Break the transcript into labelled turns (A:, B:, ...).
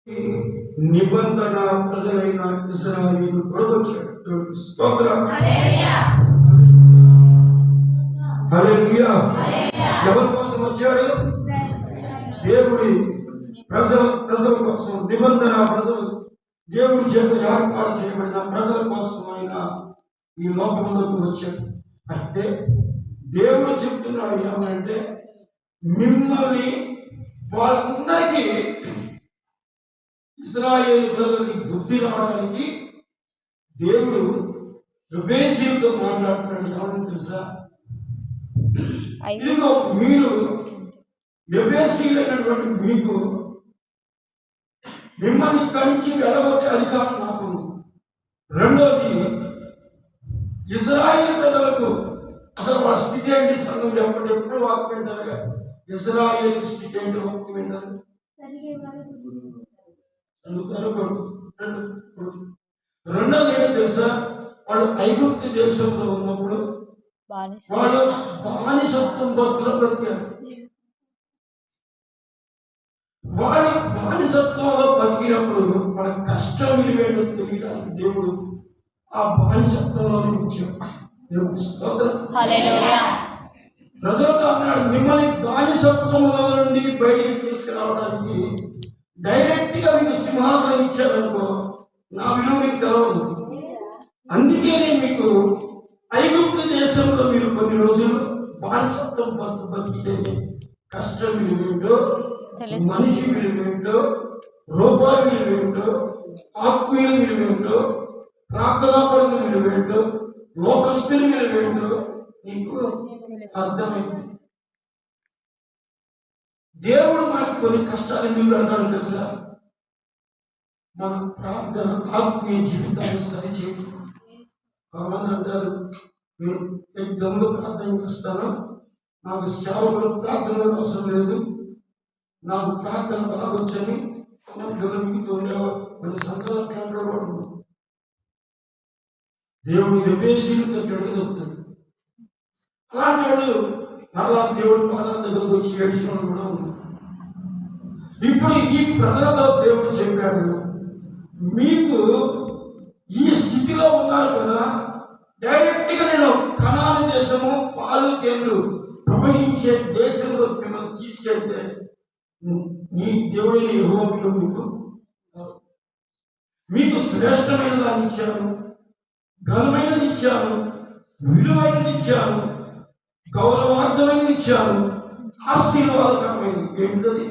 A: నిబంధన ప్రజలైన ఇశ్రాయేలు ప్రవచించాడు. స్తోత్రం. హల్లెలూయా. ఎవరి కోసం వచ్చాడు? దేవుడి ప్రజల కోసం, నిబంధన ప్రజలు, దేవుడి చేత ఏర్పాటు చేయబడిన ప్రజల కోసం ఆయన ఈ లోకంలోకి వచ్చాడు. అయితే దేవుడు చెప్తున్నాడు ఏమంటే, మిమ్మల్ని వాళ్ళందరికీ ఇశ్రాయేలు ప్రజలకి బుద్ధి రావడానికి దేవుడు ఎబేసీయులతో మాట్లాడుతున్నాడు. ఏమని తెలుసా? ఇదిగో మీరు ఎబేసీయులైనటువంటి మీకు మిమ్మల్ని ఇక్కడి నుంచి వెళ్ళగొట్టే అధికారం నాకు. రెండోది, ఇశ్రాయేలు ప్రజలకు అసలు వాళ్ళ స్థితి ఏంటి? సంఘం చెప్పండి. ఎప్పుడు వాక్యం వింటారుగా ఇశ్రాయేలు స్థితి ఏంటి? వాక్యం వింటారు, చదువుతారు. రెండోది ఏంటి తెలుసా? వాళ్ళు ఐగుప్తు దేశంలో ఉన్నప్పుడు వాళ్ళు బానిసత్వం బతుకులో బ్రతికారు. వారి బానిసత్వంలో బతికినప్పుడు వాళ్ళ కష్టం విలువేంటో తెలియడానికి దేవుడు ఆ బానిసత్వంలో ఉంచాడు. దేవుడు స్తోత్రం. ప్రజలతో అన్నాడు, మిమ్మల్ని బానిసత్వంలో నుండి బయటికి తీసుకురావడానికి డైరెక్ట్ గా మీకు సింహాసనం ఇచ్చారనుకో, నా విలువ మీకు తెలవదు. అందుకే నేను మీకు ఐగుప్తు దేశంలో మీరు కొన్ని రోజులు బానిసత్వం బతికితే కష్టం విలువేంటో, మనిషి విలువేంటో, రూపాయి విలువేంటో, ఆత్మీయుల విలువేంటో, ప్రార్థనాపరుల విలువేంటో, లోకస్తుల విలువేంటో నీకు అర్థమైంది. దేవుడు మనకు కొన్ని కష్టాలు ఎందుకు పెడతాడు తెలుసా? మన ప్రార్థన, ఆత్మీయ జీవితాన్ని సరిచేయడం. కొంతమంది అంటారు, నేను యుద్ధంలో ప్రార్థన చేస్తాను, నాకు సేవకులు ప్రార్థన అవసరం లేదు, నాకు ప్రార్థన బాగొచ్చని మిగుతూ ఉండేవాడు. కొన్ని సందర్భాలు దేవుడు ఎబేసీయులతో జరుగుతుంది. అలాంటి వాడు మరలా దేవుడి పాదాల దగ్గరకు వచ్చి ఏడ్చిన కూడా ఉంది. ఇప్పుడు ఈ ప్రజలతో దేవుడు చెప్పాడు, మీకు ఈ స్థితిలో ఉన్నారు కదా, డైరెక్ట్ గా నేను కనాను దేశము పాలు తేళ్లు ప్రవహించే దేశంలో మిమ్మల్ని తీసుకెళ్తే నీ దేవుడైన యెహోవా మీకు శ్రేష్టమైన దాన్ని ఇచ్చాను, ఘనమైనది ఇచ్చాను, విలువైనది ఇచ్చాను, గౌరవార్థమైనది ఇచ్చాను, ఆశీర్వాదకరమైనది. ఏంటిది?